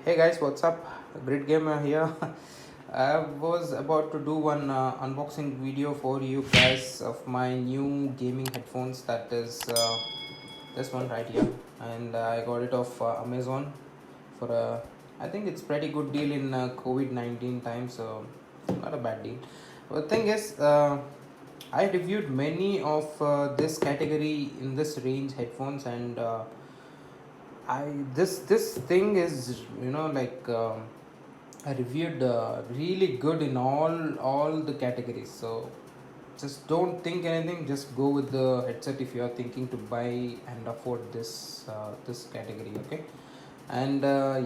Hey guys, what's up? Great Gamer here. I was about to do one unboxing video for you guys of my new gaming headphones. That is this one right here, and I got it off Amazon for a. I think it's pretty good deal in COVID-19 time, so not a bad deal. But the thing is, I reviewed many of this category in this range headphones, and I this thing is I reviewed really good in all the categories. So just don't think anything. Just go with the headset if you are thinking to buy and afford this category. Okay, and I'll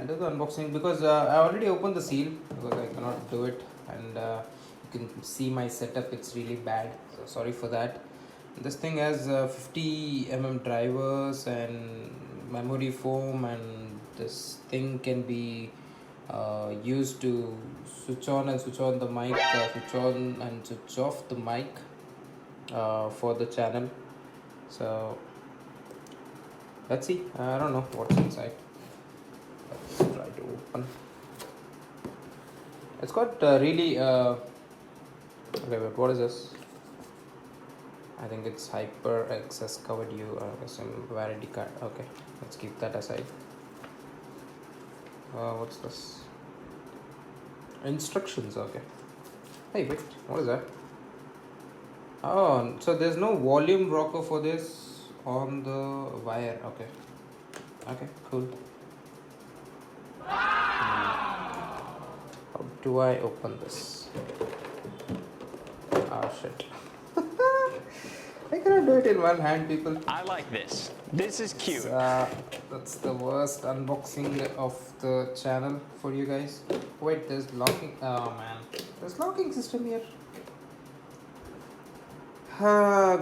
do the unboxing because I already opened the seal because I cannot do it, and you can see my setup. It's really bad. So sorry for that. This thing has 50 drivers and memory foam, and this thing can be used to switch on and switch on the mic, switch on and switch off the mic for the channel. So let's see. I don't know what's inside. Let's try to open. It's got really. Okay, wait, what is this? I think it's HyperX has covered you some warranty card. Okay, let's keep that aside. What's this? Instructions. Okay. Hey, wait. What is that? Oh, so there's no volume rocker for this on the wire. Okay. Okay. Cool. How do I open this? Ah, shit. I cannot do it in one hand, people. I like this. This is cute. That's the worst unboxing of the channel for you guys. Wait, there's locking. Oh man, there's locking system here.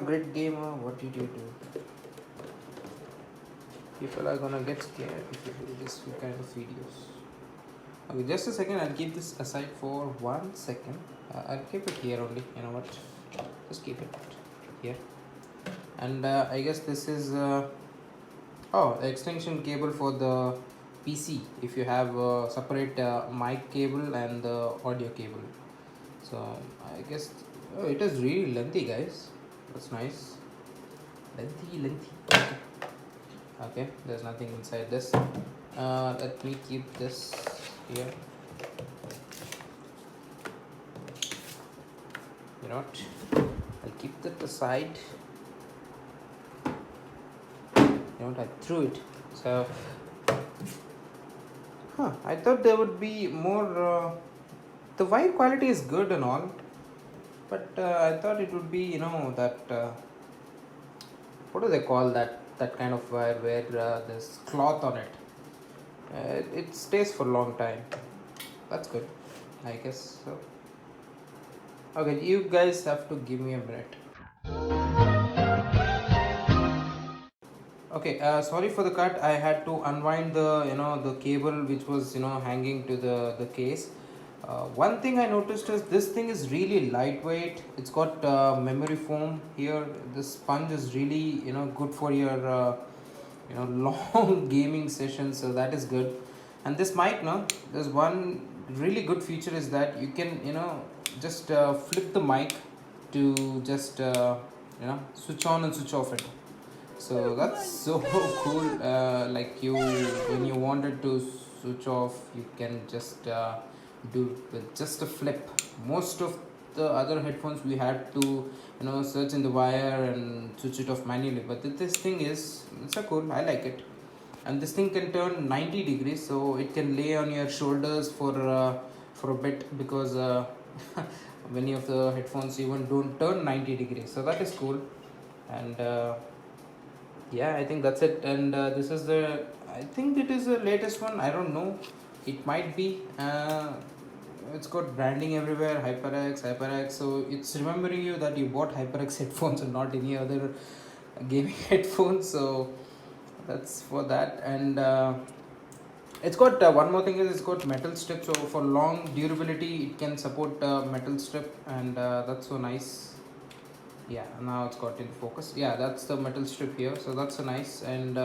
Great Gamer, what did you do? People are gonna get scared if you do this kind of videos. Okay, just a second. I'll keep this aside for 1 second. I'll keep it here only. You know what? Just keep it here. And I guess this is extension cable for the PC if you have a separate mic cable and the audio cable. So I guess it is really lengthy, guys. That's nice. Lengthy. Okay, there's nothing inside this. Let me keep this here. You know what? I'll keep that aside. I threw it. So I thought there would be more the wire quality is good and all, but I thought it would be that what do they call that kind of wire where there's cloth on it. It stays for a long time. That's good, I guess. So okay, you guys have to give me a minute. Okay, sorry for the cut. I had to unwind the cable which was hanging to the case. One thing I noticed is this thing is really lightweight. It's got memory foam here. This sponge is really good for your long gaming sessions, so that is good. And this mic, no, there's one really good feature is that you can just flip the mic to just switch on and switch off it. So that's so cool. Like when you wanted to switch off, you can just do with just a flip. Most of the other headphones we had to search in the wire and switch it off manually. But this thing is it's so cool. I like it. And this thing can turn 90 degrees, so it can lay on your shoulders for a bit because many of the headphones even don't turn 90 degrees. So that is cool. And yeah, I think that's it. And this is I think it is the latest one. I don't know, it might be. It's got branding everywhere, HyperX. So it's remembering you that you bought HyperX headphones and not any other gaming headphones. So that's for that. And it's got one more thing is it's got metal strip. So for long durability, it can support metal strip, and that's so nice. Yeah, now it's got in focus. Yeah, that's the metal strip here, so that's a nice. And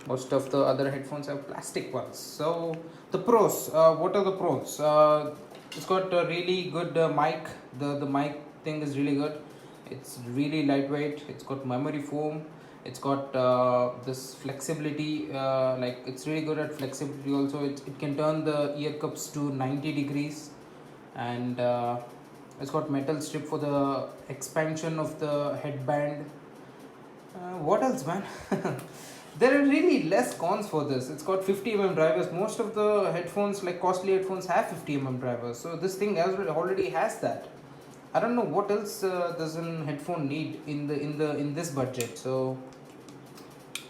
Most of the other headphones have plastic ones. So the pros, what are the pros? It's got a really good mic. The mic thing is really good. It's really lightweight. It's got memory foam. It's got this flexibility, like it's really good at flexibility also. It can turn the ear cups to 90 degrees, and it's got metal strip for the expansion of the headband. What else, man? There are really less cons for this. It's got 50 drivers. Most of the headphones, like costly headphones, have 50 drivers. So this thing already has that. I don't know what else does an headphone need in this budget. So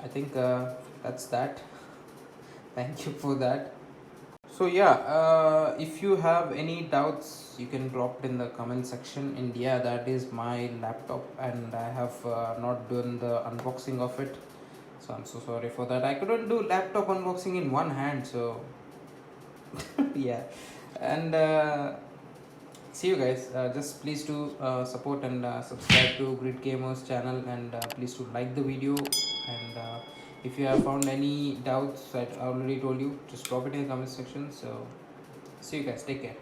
I think that's that. Thank you for that. So yeah, if you have any doubts, you can drop it in the comment section. And yeah, that is my laptop, and I have not done the unboxing of it. So I'm so sorry for that. I couldn't do laptop unboxing in one hand. So yeah, and see you guys. Just please do support and subscribe to Grid Gamers channel, and please do like the video. And if you have found any doubts, I already told you, just drop it in the comment section. So see you guys. Take care.